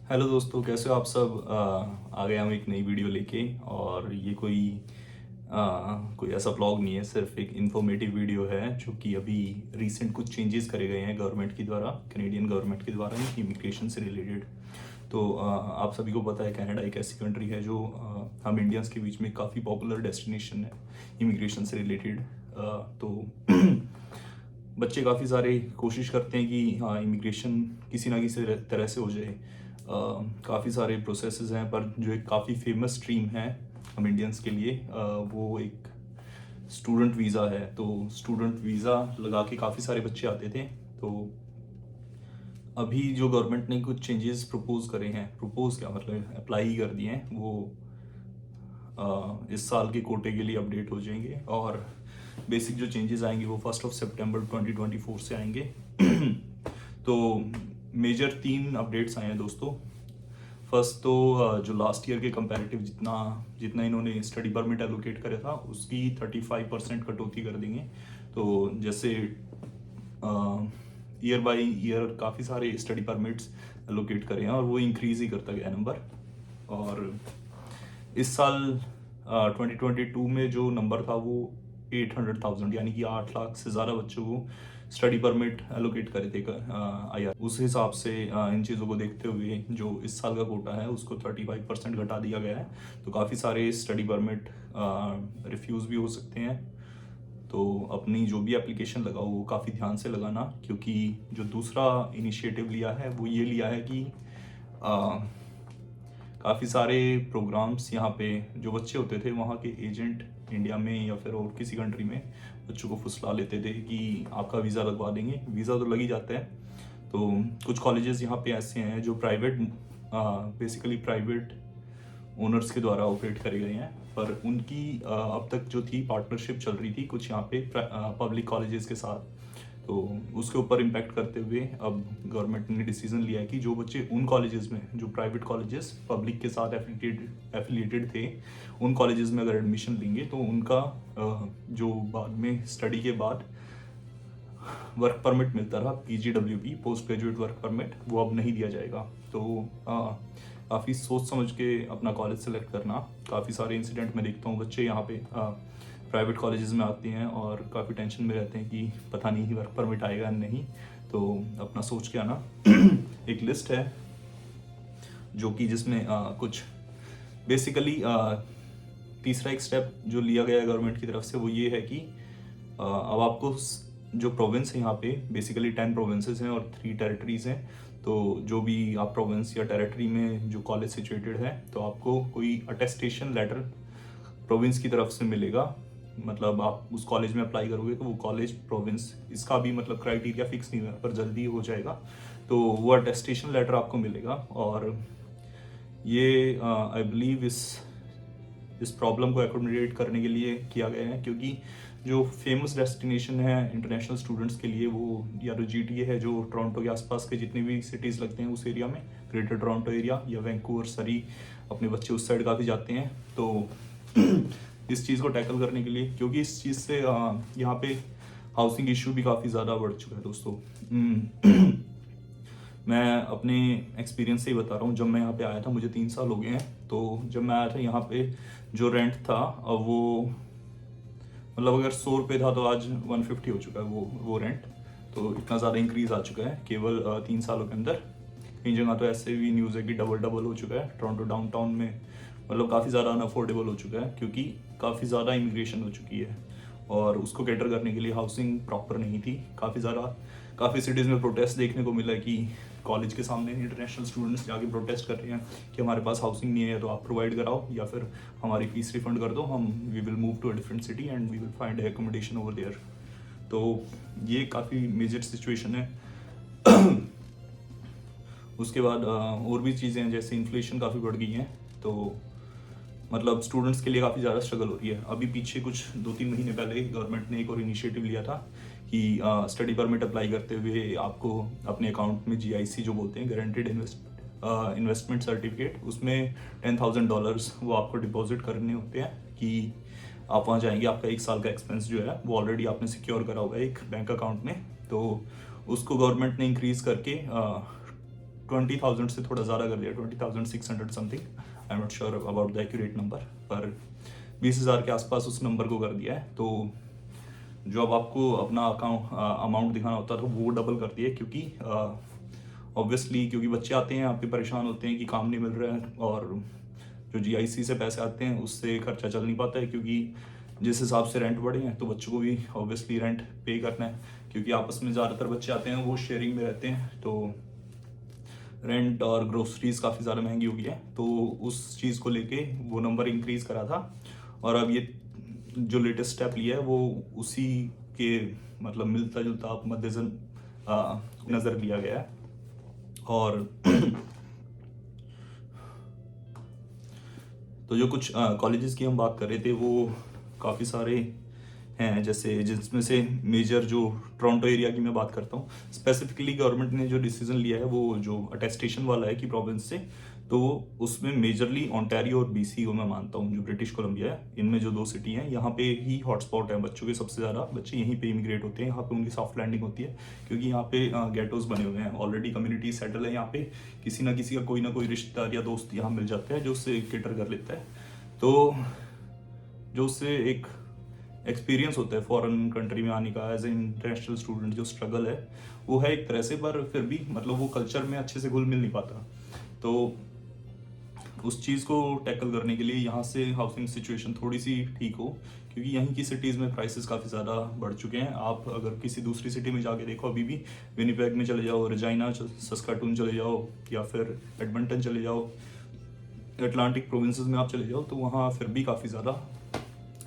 Hello दोस्तों, कैसे हो आप सब। आ गए हम एक नई वीडियो लेके। और ये कोई ऐसा ब्लॉग नहीं है, सिर्फ एक इन्फॉर्मेटिव वीडियो है जो कि अभी रीसेंट कुछ चेंजेस करे गए हैं गवर्नमेंट की द्वारा, कनेडियन गवर्नमेंट के द्वारा इमिग्रेशन से रिलेटेड। तो आप सभी को पता है कनाडा एक ऐसी कंट्री है जो हम इंडियंस के बीच में काफ़ी पॉपुलर डेस्टिनेशन है इमिग्रेशन से रिलेटेड। तो बच्चे काफ़ी सारे कोशिश करते हैं कि हाँ, इमिग्रेशन किसी ना किसी तरह से हो जाए। काफ़ी सारे प्रोसेसेस हैं, पर जो एक काफ़ी फेमस स्ट्रीम है हम इंडियंस के लिए, वो एक स्टूडेंट वीज़ा है। तो स्टूडेंट वीज़ा लगा के काफ़ी सारे बच्चे आते थे। तो अभी जो गवर्नमेंट ने कुछ चेंजेस प्रपोज करे हैं, प्रपोज क्या मतलब अप्लाई ही कर दिए हैं, वो इस साल के कोटे के लिए अपडेट हो जाएंगे। और बेसिक जो चेंजेस आएंगे वो 1 सितंबर 2024 से आएंगे। तो मेजर 3 अपडेट्स आए हैं दोस्तों। फर्स्ट तो जो लास्ट ईयर के कंपैरेटिव जितना जितना इन्होंने स्टडी परमिट एलोकेट करा था उसकी 35% कटौती कर देंगे। तो जैसे ईयर बाय ईयर काफ़ी सारे स्टडी परमिट्स एलोकेट करे हैं और वो इंक्रीज ही करता गया नंबर। और इस साल 2022 में जो नंबर था वो 800,000 यानी कि 8 लाख से ज़्यादा बच्चों को स्टडी परमिट एलोकेट करे थे IR। उस हिसाब से इन चीज़ों को देखते हुए जो इस साल का कोटा है उसको 35% घटा दिया गया है। तो काफ़ी सारे स्टडी परमिट रिफ्यूज़ भी हो सकते हैं। तो अपनी जो भी एप्लीकेशन लगाओ वो काफ़ी ध्यान से लगाना, क्योंकि जो दूसरा इनिशिएटिव लिया है वो ये लिया है कि काफ़ी सारे प्रोग्राम्स यहाँ पे जो बच्चे होते थे वहाँ के एजेंट इंडिया में या फिर और किसी कंट्री में बच्चों को फुसला लेते थे कि आपका वीज़ा लगवा देंगे। वीज़ा तो लग ही जाता है। तो कुछ कॉलेजेस यहाँ पे ऐसे हैं जो बेसिकली प्राइवेट ओनर्स के द्वारा ऑपरेट करे गए हैं, पर उनकी अब तक जो थी पार्टनरशिप चल रही थी कुछ यहाँ पे पब्लिक कॉलेजेस के साथ। तो उसके ऊपर इम्पैक्ट करते हुए अब गवर्नमेंट ने डिसीजन लिया है कि जो बच्चे उन कॉलेजेस में जो प्राइवेट कॉलेजेस पब्लिक के साथ एफिलिएटेड थे उन कॉलेजेस में अगर एडमिशन लेंगे तो उनका जो बाद में स्टडी के बाद वर्क परमिट मिलता रहा, PGWP post graduate work permit, वो अब नहीं दिया जाएगा। तो काफ़ी सोच समझ के अपना कॉलेज सेलेक्ट करना। काफ़ी सारे इंसिडेंट में देखता हूँ बच्चे यहाँ पे प्राइवेट कॉलेजेस में आते हैं और काफ़ी टेंशन में रहते हैं कि पता नहीं वर्क परमिट आएगा नहीं। तो अपना सोच के आना। एक लिस्ट है जो कि जिसमें कुछ बेसिकली तीसरा एक स्टेप जो लिया गया है गवर्नमेंट की तरफ से वो ये है कि अब आपको जो प्रोविंस है यहाँ पे बेसिकली 10 प्रोविंसेस हैं और 3 टेरिटरीज हैं। तो जो भी आप प्रोविंस या टेरिटरी में जो कॉलेज सिचुएटेड है तो आपको कोई अटेस्टेशन लेटर प्रोविंस की तरफ से मिलेगा। मतलब आप उस कॉलेज में अप्लाई करोगे तो वो कॉलेज प्रोविंस, इसका भी मतलब क्राइटेरिया फिक्स नहीं है पर जल्दी हो जाएगा। तो वो अटेस्टेशन लेटर आपको मिलेगा। और ये आई बिलीव इस प्रॉब्लम को एकोमोडेट करने के लिए किया गया है, क्योंकि जो फेमस डेस्टिनेशन है इंटरनेशनल स्टूडेंट्स के लिए वो या तो GTA है जो टोरंटो के आसपास के जितने भी सिटीज़ लगते हैं उस एरिया में, ग्रेटर टोरंटो एरिया या वैंकूवर सरी, अपने बच्चे उस साइड काफ़ी जाते हैं। तो इस चीज़ को टैकल करने के लिए, क्योंकि इस चीज़ से यहाँ पे हाउसिंग इशू भी काफ़ी ज़्यादा बढ़ चुका है दोस्तों। मैं अपने एक्सपीरियंस से ही बता रहा हूँ। जब मैं यहाँ पे आया था मुझे 3 साल हो गए हैं। तो जब मैं आया था यहाँ पे जो रेंट था अब वो मतलब अगर 100 रुपये था तो आज 150 हो चुका है वो रेंट। तो इतना ज़्यादा इंक्रीज़ आ चुका है केवल 3 सालों के अंदर। कई जगह तो ऐसे भी न्यूज़ है कि डबल हो चुका है टोरंटो डाउनटाउन में। मतलब काफ़ी ज़्यादा अनअफोर्डेबल हो चुका है, क्योंकि काफ़ी ज़्यादा इमिग्रेशन हो चुकी है और उसको कैटर करने के लिए हाउसिंग प्रॉपर नहीं थी। काफ़ी सिटीज़ में प्रोटेस्ट देखने को मिला कि कॉलेज के सामने इंटरनेशनल स्टूडेंट्स जाके प्रोटेस्ट कर रहे हैं कि हमारे पास हाउसिंग नहीं है तो आप प्रोवाइड कराओ या फिर हमारी फीस रिफंड कर दो, we will move to a different city and we will find accommodation over there. तो ये काफ़ी मेजर सिचुएशन है। उसके बाद और भी चीज़ें हैं, जैसे इन्फ्लेशन काफ़ी बढ़ गई हैं। तो मतलब स्टूडेंट्स के लिए काफ़ी ज़्यादा स्ट्रगल हो रही है। अभी पीछे कुछ 2-3 महीने पहले गवर्नमेंट ने एक और इनिशिएटिव लिया था कि स्टडी परमिट अप्लाई करते हुए आपको अपने अकाउंट में GIC जो बोलते हैं गारंटीड इन्वेस्टमेंट सर्टिफिकेट, उसमें $10,000 वो आपको डिपॉजिट करने होते हैं कि आप वहाँ जाएंगे, आपका 1 साल का एक्सपेंस जो है वो ऑलरेडी आपने सिक्योर करा हुआ है एक बैंक अकाउंट में। तो उसको गवर्नमेंट ने इंक्रीज़ करके 20,000 से थोड़ा ज़्यादा कर दिया, 20,600 something, I am not sure about the accurate number, पर 20,000 के आसपास उस नंबर को कर दिया है। तो जो अब आपको अपना अमाउंट दिखाना होता था वो डबल कर दिया, क्योंकि ऑब्वियसली क्योंकि बच्चे आते हैं यहाँ पे परेशान होते हैं कि काम नहीं मिल रहा है, और जो GIC से पैसे आते हैं उससे खर्चा चल नहीं पाता है, क्योंकि जिस हिसाब से रेंट बढ़े हैं तो बच्चों को भी ऑब्वियसली रेंट पे करना है, क्योंकि आपस में ज़्यादातर बच्चे आते हैं वो शेयरिंग में रहते हैं, तो रेंट और ग्रोसरीज काफ़ी ज़्यादा महंगी हो गई है। तो उस चीज़ को लेके वो नंबर इंक्रीज़ करा था, और अब ये जो लेटेस्ट स्टेप लिया है वो उसी के मतलब मिलता जुलता आप नज़र लिया गया है। और तो जो कुछ कॉलेजेस की हम बात कर रहे थे वो काफ़ी सारे हैं, जैसे जिसमें से मेजर जो टोरंटो एरिया की मैं बात करता हूँ स्पेसिफिकली, गवर्नमेंट ने जो डिसीजन लिया है वो जो अटेस्टेशन वाला है कि प्रोविंस से, तो उसमें मेजरली ओंटारियो और BC को मैं मानता हूँ, जो ब्रिटिश कोलंबिया है, इनमें जो 2 सिटी हैं यहाँ पे ही हॉटस्पॉट है बच्चों के, सबसे ज़्यादा बच्चे यहीं पे इमिग्रेट होते हैं, यहाँ पे उनकी सॉफ्ट लैंडिंग होती है, क्योंकि यहाँ पे गेटोज बने हुए हैं, ऑलरेडी कम्युनिटी सेटल है यहाँ पे, किसी ना किसी का कोई ना कोई रिश्तेदार या दोस्त यहाँ मिल जाता है जो उससे केटर कर लेता है, तो जो उससे एक एक्सपीरियंस होता है फॉरेन कंट्री में आने का एज ए इंटरनेशनल स्टूडेंट, जो स्ट्रगल है वो है एक तरह से, पर फिर भी मतलब वो कल्चर में अच्छे से घुल मिल नहीं पाता। तो उस चीज़ को टैकल करने के लिए यहाँ से हाउसिंग सिचुएशन थोड़ी सी ठीक हो, क्योंकि यहीं की सिटीज़ में प्राइसेस काफ़ी ज़्यादा बढ़ चुके हैं। आप अगर किसी दूसरी सिटी में जाके देखो, अभी भी विनिपेग में चले जाओ, रेजिना, सस्काटून चले जाओ, या फिर एडमंटन चले जाओ, अटलांटिक प्रोविंसेस में आप चले जाओ, तो वहाँ फिर भी काफ़ी ज़्यादा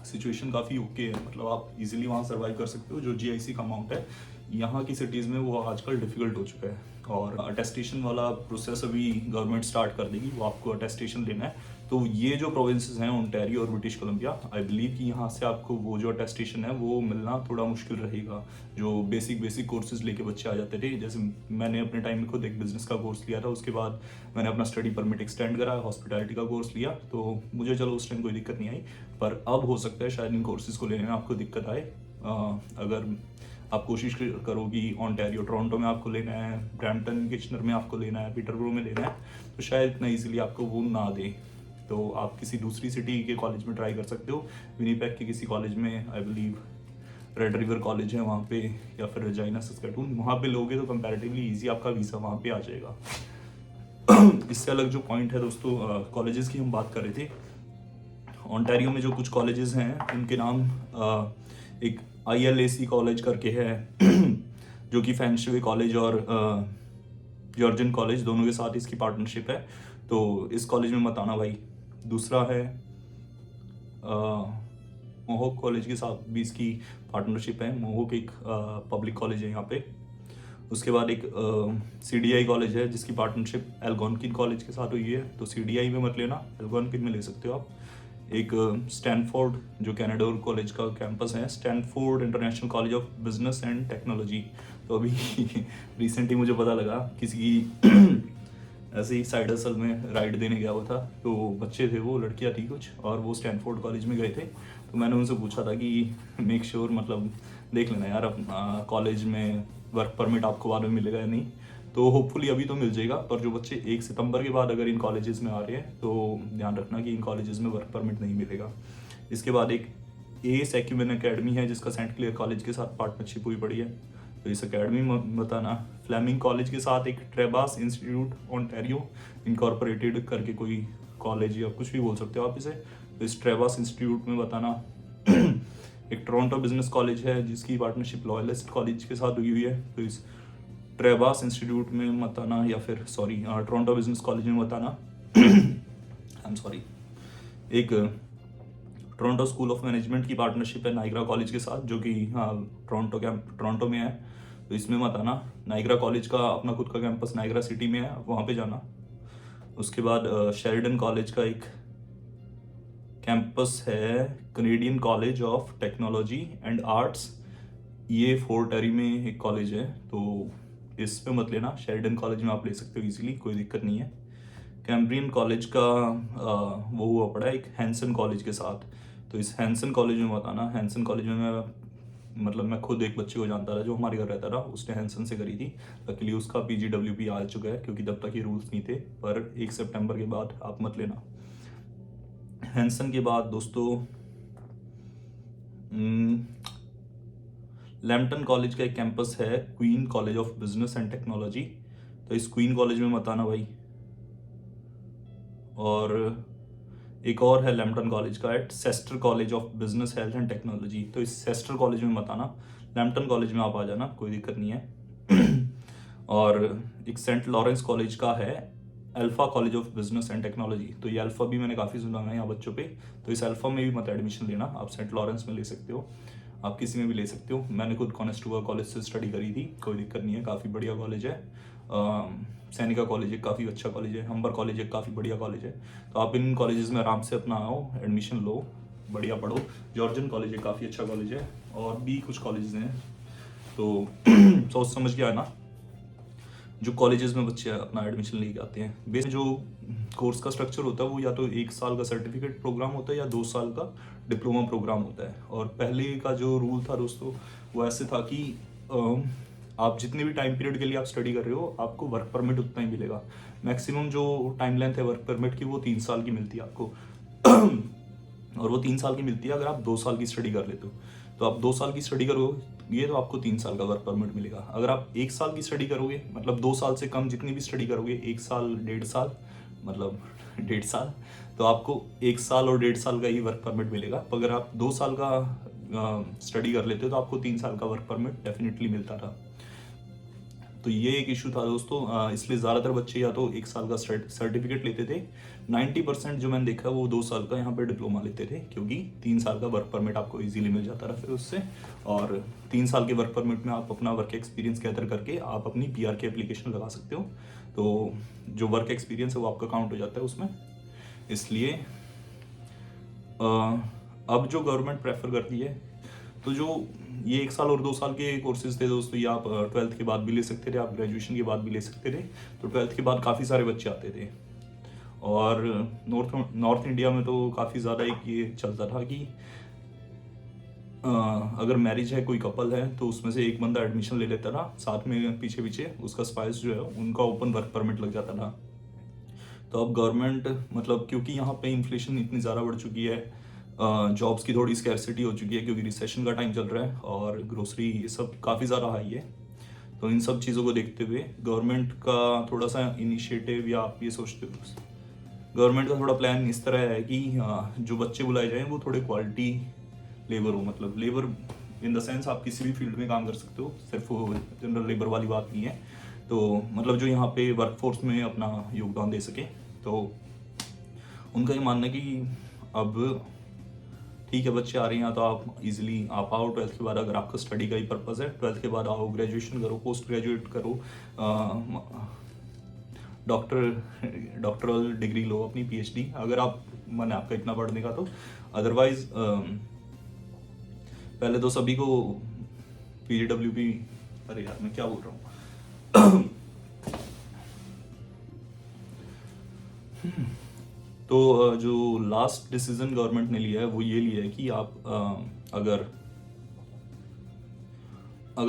सिचुएशन काफ़ी ओके है, मतलब आप इजीली वहाँ सर्वाइव कर सकते हो। जो GIC का अमाउंट है यहाँ की सिटीज़ में वो आजकल डिफ़िकल्ट हो चुका है, और अटेस्टेशन वाला प्रोसेस अभी गवर्नमेंट स्टार्ट कर देगी, वो आपको अटेस्टेशन लेना है। तो ये जो प्रोविंसेस हैं ओंटारियो और ब्रिटिश कोलंबिया, आई बिलीव कि यहाँ से आपको वो जो अटेस्टेशन है वो मिलना थोड़ा मुश्किल रहेगा। जो बेसिक कोर्सेज लेके बच्चे आ जाते थे, जैसे मैंने अपने टाइम में खुद एक बिजनेस का कोर्स लिया था, उसके बाद मैंने अपना स्टडी परमिट एक्सटेंड करा, हॉस्पिटैलिटी का कोर्स लिया, तो मुझे चलो उस टाइम कोई दिक्कत नहीं आई, पर अब हो सकता है शायद इन कोर्सेज को लेने में आपको दिक्कत आए। अगर आप कोशिश करो कि ओंटारियो टोरंटो में आपको लेना है, ब्रैम्पटन किचनर में आपको लेना है, पीटरब्रो में लेना है, तो शायद इतना ईजिली आपको वो ना दें, तो आप किसी दूसरी सिटी के कॉलेज में ट्राई कर सकते हो। विनीपेग के किसी कॉलेज में, I believe red river college है वहाँ पे, या फिर रेजिना, सस्काटून, वहाँ पे लोगे तो कंपैरेटिवली ईजी आपका वीज़ा वहाँ पे आ जाएगा। इससे अलग जो पॉइंट है दोस्तों, कॉलेजेस की हम बात कर रहे थे, ओंटारियो में जो कुछ कॉलेजेस हैं उनके नाम एक ILAC कॉलेज करके है, जो कि फैंशवे कॉलेज और जॉर्जियन कॉलेज दोनों के साथ इसकी पार्टनरशिप है, तो इस कॉलेज में मत आना भाई। दूसरा है मोहोक कॉलेज के साथ भी इसकी पार्टनरशिप है, मोहोक एक पब्लिक कॉलेज है यहाँ पे। उसके बाद एक CDI कॉलेज है जिसकी पार्टनरशिप एल्गोनकिन कॉलेज के साथ हुई है, तो CDI में मत लेना, एल्गोनकिन में ले सकते हो आप। एक स्टैनफोर्ड जो कैनाडोर कॉलेज का कैंपस है, Stanford international college of business and technology, तो अभी रिसेंटली मुझे पता लगा किसी की ऐसे ही साइड हसल में राइड देने गया हुआ था, तो बच्चे थे वो, लड़कियां थी कुछ, और वो स्टैनफोर्ड कॉलेज में गए थे, तो मैंने उनसे पूछा था कि मेक श्योर मतलब देख लेना यार अब कॉलेज में वर्क परमिट आपको बाद में मिलेगा या नहीं, तो होपफुली अभी तो मिल जाएगा, पर जो बच्चे 1 सितंबर के बाद अगर इन कॉलेजेस में आ रहे हैं तो ध्यान रखना कि इन कॉलेजेस में वर्क परमिट नहीं मिलेगा। इसके बाद एक ACE एक्यूमेन एकेडमी है जिसका सेंट क्लेयर कॉलेज के साथ पार्टनरशिप हुई पड़ी है, तो इस एकेडमी में बताना। फ्लेमिंग कॉलेज के साथ एक ट्रेबास इंस्टीट्यूट ओंटारियो इनकॉर्पोरेटेड करके कोई कॉलेज या कुछ भी बोल सकते हो आप इसे, तो इस ट्रेबास इंस्टीट्यूट में बताना। एक टोरंटो बिजनेस कॉलेज है जिसकी पार्टनरशिप लॉयलिस्ट कॉलेज के साथ हुई है, तो इस ट्रेबास इंस्टीट्यूट में मत आना, या फिर सॉरी टोरंटो बिजनेस कॉलेज में मत आना। I am sorry. एक टोरंटो स्कूल ऑफ मैनेजमेंट की पार्टनरशिप है नाइग्रा कॉलेज के साथ, जो कि टोरंटो में है, तो इसमें मत आना। नाइग्रा कॉलेज का अपना खुद का कैंपस नाइग्रा सिटी में है, आप वहाँ पे जाना। उसके बाद शेरिडन कॉलेज का एक कैंपस है, Canadian college of technology and arts, ये फोर्ट एरी में एक कॉलेज है, तो इस पे मत लेना। शेरिडन कॉलेज में आप ले सकते हो इजीली, कोई दिक्कत नहीं है। कैम्ब्रियन कॉलेज का वो हुआ पड़ा है एक हैंसन कॉलेज के साथ, तो इस हैंसन कॉलेज में मत आना। हैंसन कॉलेज में मैं मतलब मैं खुद एक बच्चे को जानता था जो हमारे घर रहता था, उसने हैंसन से करी थी। लकीली उसका PGWP आ चुका है, क्योंकि तब तक ये रूल्स नहीं थे, पर 1 सितंबर के बाद आप मत लेना। हैंसन के बाद दोस्तों लैम्पटन कॉलेज का एक कैंपस है, queen college of business and technology. तो इस क्वीन कॉलेज में मत आना भाई। और एक और है लैम्पटन कॉलेज का, at Cestar college of business health and technology. तो इस सेस्टर कॉलेज में मत आना, लैम्पटन कॉलेज में आप आ जाना, कोई दिक्कत नहीं है। और एक सेंट लॉरेंस कॉलेज का है, alpha college of business and technology. तो ये अल्फा भी मैंने काफ़ी सुना है यहाँ बच्चों पे, तो इस अल्फा में भी मत एडमिशन लेना, आप सेंट लॉरेंस में ले सकते हो, आप किसी में भी ले सकते हो। मैंने खुद कॉनेस्टुआ कॉलेज से स्टडी करी थी, कोई दिक्कत नहीं है, काफ़ी बढ़िया कॉलेज है। सैनिका कॉलेज एक काफ़ी अच्छा कॉलेज है, हम्बर कॉलेज एक काफ़ी बढ़िया कॉलेज है। तो आप इन कॉलेजेस में आराम से अपना आओ, एडमिशन लो, बढ़िया पढ़ो। जॉर्जन कॉलेज एक काफ़ी अच्छा कॉलेज है, और भी कुछ कॉलेज हैं। तो सोच समझ के आना जो कॉलेजेस में बच्चे अपना एडमिशन लेके आते हैं। बेस जो कोर्स का स्ट्रक्चर होता है वो या तो 1 साल का सर्टिफिकेट प्रोग्राम होता है या 2 साल का डिप्लोमा प्रोग्राम होता है। और पहले का जो रूल था दोस्तों वो ऐसे था कि आप जितने भी टाइम पीरियड के लिए आप स्टडी कर रहे हो आपको वर्क परमिट उतना ही मिलेगा। मैक्सिमम जो टाइम लेंथ है वर्क परमिट की वो 3 साल की मिलती है आपको। और वो 3 साल की मिलती है अगर आप 2 साल की स्टडी कर लेते हो। तो आप 2 साल की स्टडी करोगे तो आपको 3 साल का वर्क परमिट मिलेगा। अगर आप 1 साल की स्टडी करोगे, मतलब 2 साल से कम जितनी भी स्टडी करोगे, 1 साल 1.5 साल, मतलब 1.5 साल, तो आपको 1 साल और 1.5 साल का ही वर्क परमिट मिलेगा। अगर आप 2 साल का स्टडी कर लेते हो तो आपको 3 साल का वर्क परमिट डेफिनेटली मिलता था। तो ये एक इशू था दोस्तों, इसलिए ज़्यादातर बच्चे या तो 1 साल का सर्टिफिकेट लेते थे। 90% जो मैंने देखा वो 2 साल का यहाँ पे डिप्लोमा लेते थे, क्योंकि 3 साल का वर्क परमिट आपको इजीली मिल जाता था फिर उससे। और 3 साल के वर्क परमिट में आप अपना वर्क एक्सपीरियंस गैदर करके आप अपनी PR की एप्लीकेशन लगा सकते हो। तो जो वर्क एक्सपीरियंस है वो आपका काउंट हो जाता है उसमें। इसलिए अब जो गवर्नमेंट प्रेफर करती है, तो जो ये 1 साल और 2 साल के कोर्सेज थे दोस्तों, ये आप 12th के बाद भी ले सकते थे, आप ग्रेजुएशन के बाद भी ले सकते थे। तो 12th के बाद काफ़ी सारे बच्चे आते थे। और नॉर्थ इंडिया में तो काफ़ी ज़्यादा एक ये चलता था कि अगर मैरिज है, कोई कपल है, तो उसमें से एक बंदा एडमिशन ले लेता था, साथ में पीछे पीछे उसका स्पाउस जो है उनका ओपन वर्क परमिट लग जाता था। तो अब गवर्नमेंट, मतलब क्योंकि यहाँ पे इन्फ्लेशन इतनी ज़्यादा बढ़ चुकी है, जॉब्स की थोड़ी स्कैरसिटी हो चुकी है, क्योंकि रिसेशन का टाइम चल रहा है और ग्रोसरी ये सब काफ़ी ज़्यादा हाई है। तो इन सब चीज़ों को देखते हुए गवर्नमेंट का थोड़ा सा इनिशिएटिव, या आप ये सोचते हो, गवर्नमेंट का थोड़ा प्लान इस तरह है कि जो बच्चे बुलाए जाएं वो थोड़े क्वालिटी लेबर हो। मतलब लेबर इन द सेंस आप किसी भी फील्ड में काम कर सकते हो, सिर्फ वो जनरल लेबर वाली बात नहीं है। तो मतलब जो यहाँ पे वर्कफोर्स में अपना योगदान दे सके। तो उनका ये मानना है कि अब ठीक है बच्चे आ रहे हैं तो आप इजीली आप आओ 12th के बाद, अगर आपका स्टडी का ही पर्पज़ है 12th के बाद आओ, ग्रेजुएशन करो, पोस्ट ग्रेजुएट करो, डॉक्टरल डिग्री लो, अपनी PhD, अगर आप मन है आपका इतना पढ़ने का तो। अदरवाइज पहले तो सभी को PGWP, अरे यार मैं क्या बोल रहा हूँ। तो जो लास्ट डिसीजन गवर्नमेंट ने लिया है वो ये लिया है कि आप अगर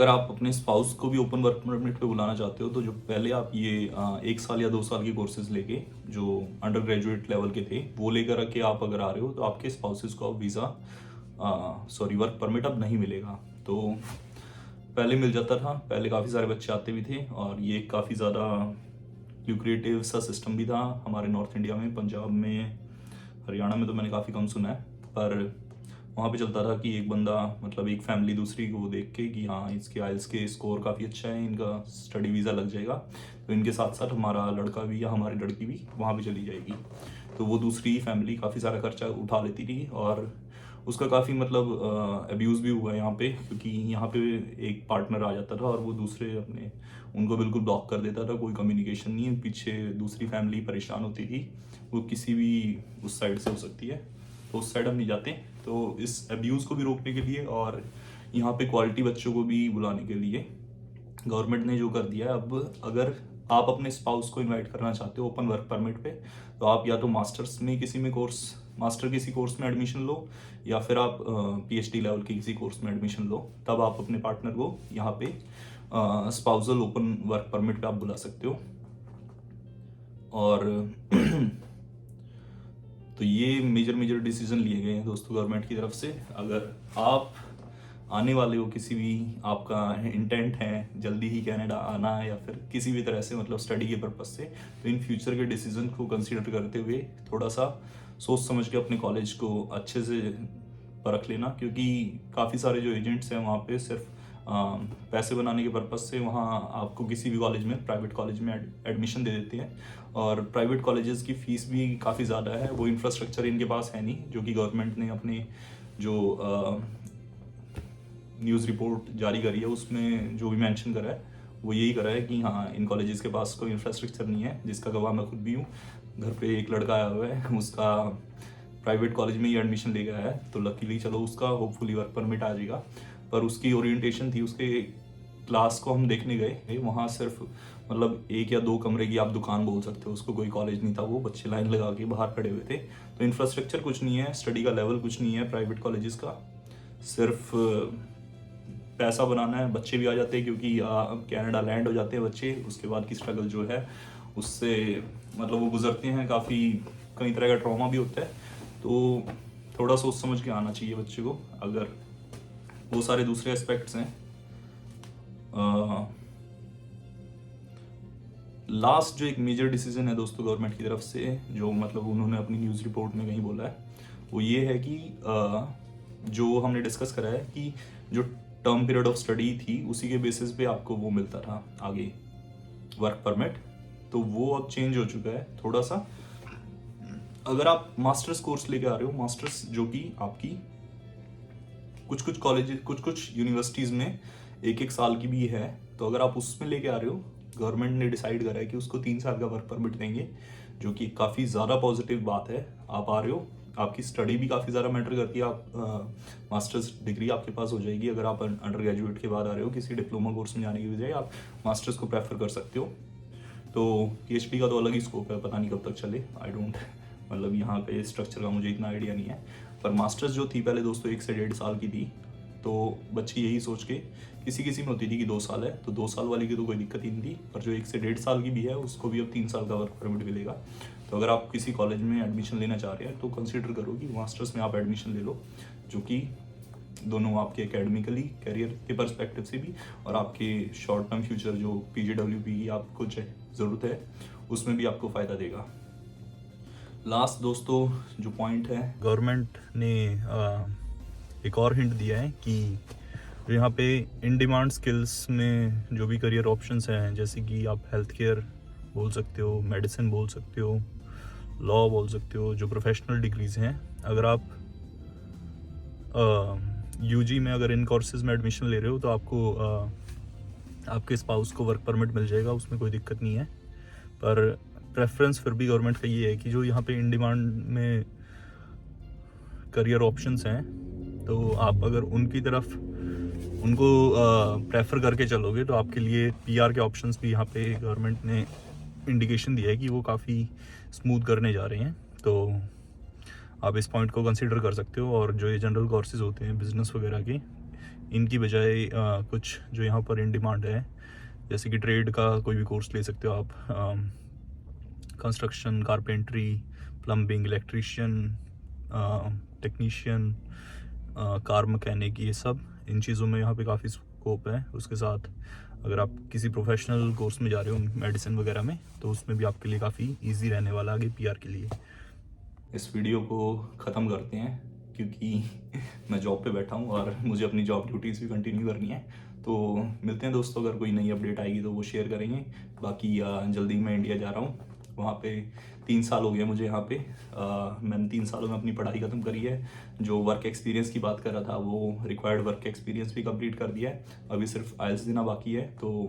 आप अपने स्पाउस को भी ओपन वर्क परमिट पे बुलाना चाहते हो, तो जो पहले आप ये 1 साल या 2 साल के कोर्सेज लेके जो अंडर ग्रेजुएट लेवल के थे वो लेकर के आप अगर आ रहे हो तो आपके स्पाउसेस को अब वर्क परमिट अब नहीं मिलेगा। तो पहले मिल जाता था, पहले काफ़ी सारे बच्चे आते भी थे, और ये काफ़ी ज़्यादा ल्यूक्रेटिव सा सिस्टम भी था हमारे नॉर्थ इंडिया में। पंजाब में, हरियाणा में तो मैंने काफ़ी कम सुना है, पर वहाँ पे चलता था कि एक बंदा, मतलब एक फैमिली दूसरी को देख के कि हाँ इसके आइल्स के स्कोर काफ़ी अच्छा है, इनका स्टडी वीज़ा लग जाएगा, तो इनके साथ साथ हमारा लड़का भी या हमारी लड़की भी वहाँ पे चली जाएगी। तो वो दूसरी फैमिली काफ़ी सारा खर्चा उठा लेती थी, और उसका काफ़ी मतलब अब्यूज़ भी हुआ है यहाँ पे, क्योंकि यहाँ पे एक पार्टनर आ जाता था और वो दूसरे अपने उनको बिल्कुल ब्लॉक कर देता था, कोई कम्युनिकेशन नहीं है, पीछे दूसरी फैमिली परेशान होती थी। वो किसी भी उस साइड से हो सकती है, तो उस साइड हम नहीं जाते। तो इस अब्यूज़ को भी रोकने के लिए और यहाँ पे क्वालिटी बच्चों को भी बुलाने के लिए गवर्नमेंट ने जो कर दिया है, अब अगर आप अपने स्पाउस को इनवाइट करना चाहते हो ओपन वर्क परमिट पे, तो आप या तो मास्टर्स में किसी में मास्टर किसी कोर्स में एडमिशन लो, या फिर आप पीएचडी लेवल के किसी कोर्स में एडमिशन लो, तब आप अपने पार्टनर को यहाँ पे स्पाउजल ओपन वर्क परमिट पे आप बुला सकते हो। और तो ये मेजर डिसीजन लिए गए हैं दोस्तों गवर्नमेंट की तरफ से। अगर आप आने वाले हो, किसी भी आपका इंटेंट है जल्दी ही कनाडा आना है या फिर किसी भी तरह से मतलब स्टडी के पर्पज से, तो इन फ्यूचर के डिसीजन को कंसीडर करते हुए थोड़ा सा सोच समझ के अपने कॉलेज को अच्छे से परख लेना, क्योंकि काफ़ी सारे जो एजेंट्स हैं वहाँ पे सिर्फ पैसे बनाने के पर्पज से वहाँ आपको किसी भी कॉलेज में, प्राइवेट कॉलेज में एडमिशन दे देते हैं। और प्राइवेट कॉलेजेस की फ़ीस भी काफ़ी ज़्यादा है, वो इंफ्रास्ट्रक्चर इनके पास है नहीं, जो कि गवर्नमेंट ने अपने जो न्यूज़ रिपोर्ट जारी करी है उसमें जो भी मेंशन करा है वो यही करा है कि हाँ, इन कॉलेजेस के पास कोई इंफ्रास्ट्रक्चर नहीं है, जिसका गवाह मैं खुद भी हूँ। घर पे एक लड़का आया हुआ है, उसका प्राइवेट कॉलेज में ही एडमिशन ले गया है, तो लकीली चलो उसका होपफुली वर्क परमिट आ जाएगा। पर उसकी ओरिएंटेशन थी, उसके क्लास को हम देखने गए, वहाँ सिर्फ मतलब 1 या 2 कमरे की आप दुकान बोल सकते हो उसको, कोई कॉलेज नहीं था वो, बच्चे लाइन लगा के बाहर खड़े हुए थे। तो इंफ्रास्ट्रक्चर कुछ नहीं है, स्टडी का लेवल कुछ नहीं है प्राइवेट कॉलेजेस का, सिर्फ पैसा बनाना है। बच्चे भी आ जाते हैं क्योंकि कनाडा लैंड हो जाते हैं बच्चे, उसके बाद की स्ट्रगल जो है उससे मतलब वो गुजरते हैं, काफ़ी कई तरह का ट्रॉमा भी होता है। तो थोड़ा सोच समझ के आना चाहिए बच्चे को। अगर वो सारे दूसरे एस्पेक्ट्स हैं, लास्ट जो एक मेजर डिसीजन है दोस्तों गवर्नमेंट की तरफ से, जो मतलब उन्होंने अपनी न्यूज़ रिपोर्ट में कहीं बोला है, वो ये है कि जो हमने डिस्कस करा है कि जो टर्म पीरियड ऑफ स्टडी थी उसी के बेसिस पे आपको वो मिलता था आगे वर्क परमिट, तो वो अब चेंज हो चुका है थोड़ा सा। अगर आप मास्टर्स कोर्स लेके आ रहे हो, मास्टर्स जो कि आपकी कुछ कॉलेज, कुछ यूनिवर्सिटीज़ में 1 साल की भी है, तो अगर आप उसमें लेके आ रहे हो, गवर्नमेंट ने डिसाइड करा है कि उसको 3 साल का वर्क परमिट देंगे, जो कि काफ़ी ज़्यादा पॉजिटिव बात है। आप आ रहे हो, आपकी स्टडी भी काफ़ी ज़्यादा मैटर करती है, आप मास्टर्स डिग्री आपके पास हो जाएगी। अगर आप अंडर ग्रेजुएट के बाद आ रहे हो, किसी डिप्लोमा कोर्स में जाने की बजाय आप मास्टर्स को प्रेफर कर सकते हो। तो पीएचडी का तो अलग ही स्कोप है, पता नहीं कब तक चले, आई डोंट मतलब यहाँ पे स्ट्रक्चर का मुझे इतना आइडिया नहीं है। पर मास्टर्स जो थी पहले दोस्तों 1 से 1.5 साल की थी, तो बच्चे यही सोच के, किसी में होती थी कि 2 साल है, तो 2 साल वाली की तो कोई दिक्कत ही नहीं थी, पर जो 1 से 1.5 साल की भी है उसको भी अब 3 साल का वर्क परमिट मिलेगा। तो अगर आप किसी कॉलेज में एडमिशन लेना चाह रहे हैं तो कंसिडर करो कि मास्टर्स में आप एडमिशन ले लो, जो कि दोनों आपके एकेडमिकली करियर के पर्सपेक्टिव से भी और आपके शॉर्ट टर्म फ्यूचर जो PGWP की आपको ज़रूरत है उसमें भी आपको फ़ायदा देगा। लास्ट दोस्तों जो पॉइंट है, गवर्नमेंट ने एक और हिंट दिया है कि जो यहाँ पे इन डिमांड स्किल्स में जो भी करियर ऑप्शंस हैं, जैसे कि आप हेल्थ केयर बोल सकते हो, मेडिसिन बोल सकते हो, लॉ बोल सकते हो, जो प्रोफेशनल डिग्रीज़ हैं, अगर आप यूजी में अगर इन कोर्सेज में एडमिशन ले रहे हो तो आपको आपके स्पाउस को वर्क परमिट मिल जाएगा, उसमें कोई दिक्कत नहीं है। पर प्रेफरेंस फिर भी गवर्नमेंट का ये है कि जो यहाँ पे इन डिमांड में करियर ऑप्शंस हैं, तो आप अगर उनकी तरफ उनको प्रेफर करके चलोगे तो आपके लिए PR के ऑप्शंस भी यहाँ पे गवर्नमेंट ने इंडिकेशन दिया है कि वो काफ़ी स्मूथ करने जा रहे हैं। तो आप इस पॉइंट को कंसीडर कर सकते हो। और जो ये जनरल कोर्सेज होते हैं बिजनेस वगैरह के, इनकी बजाय कुछ जो यहाँ पर इन डिमांड है, जैसे कि ट्रेड का कोई भी कोर्स ले सकते हो आप, construction, carpentry, plumbing, electrician, technician, car mechanic, ये सब इन चीज़ों में यहाँ पे काफ़ी स्कोप है। उसके साथ अगर आप किसी प्रोफेशनल कोर्स में जा रहे हो मेडिसिन वगैरह में, तो उसमें भी आपके लिए काफ़ी इजी रहने वाला आगे PR के लिए। इस वीडियो को ख़त्म करते हैं क्योंकि मैं जॉब पे बैठा हूँ और मुझे अपनी जॉब ड्यूटीज़ भी कंटिन्यू करनी है। तो मिलते हैं दोस्तों, अगर कोई नई अपडेट आएगी तो वो शेयर करेंगे। बाकी जल्दी मैं इंडिया जा रहा हूँ, वहाँ पे 3 साल हो गए मुझे यहाँ पे। मैंने 3 सालों में अपनी पढ़ाई ख़त्म करी है। जो वर्क एक्सपीरियंस की बात कर रहा था वो रिक्वायर्ड वर्क एक्सपीरियंस भी कंप्लीट कर दिया है, अभी सिर्फ IELTS देना बाकी है। तो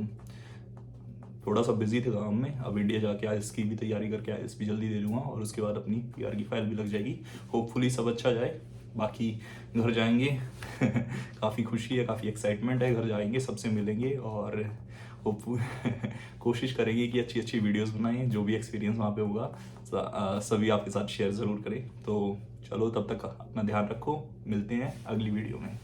थोड़ा सा बिजी थे काम में, अब इंडिया जाके IELTS की भी तैयारी करके IELTS भी जल्दी दे लूँगा और उसके बाद अपनी PR की फाइल भी लग जाएगी। होपफुली सब अच्छा जाए। बाकी घर जाएंगे काफ़ी खुशी है, काफ़ी एक्साइटमेंट है, घर जाएंगे, सबसे मिलेंगे और होप कोशिश करेंगे कि अच्छी अच्छी वीडियोस बनाएं, जो भी एक्सपीरियंस वहाँ पे होगा सभी आपके साथ शेयर ज़रूर करें। तो चलो तब तक अपना ध्यान रखो, मिलते हैं अगली वीडियो में।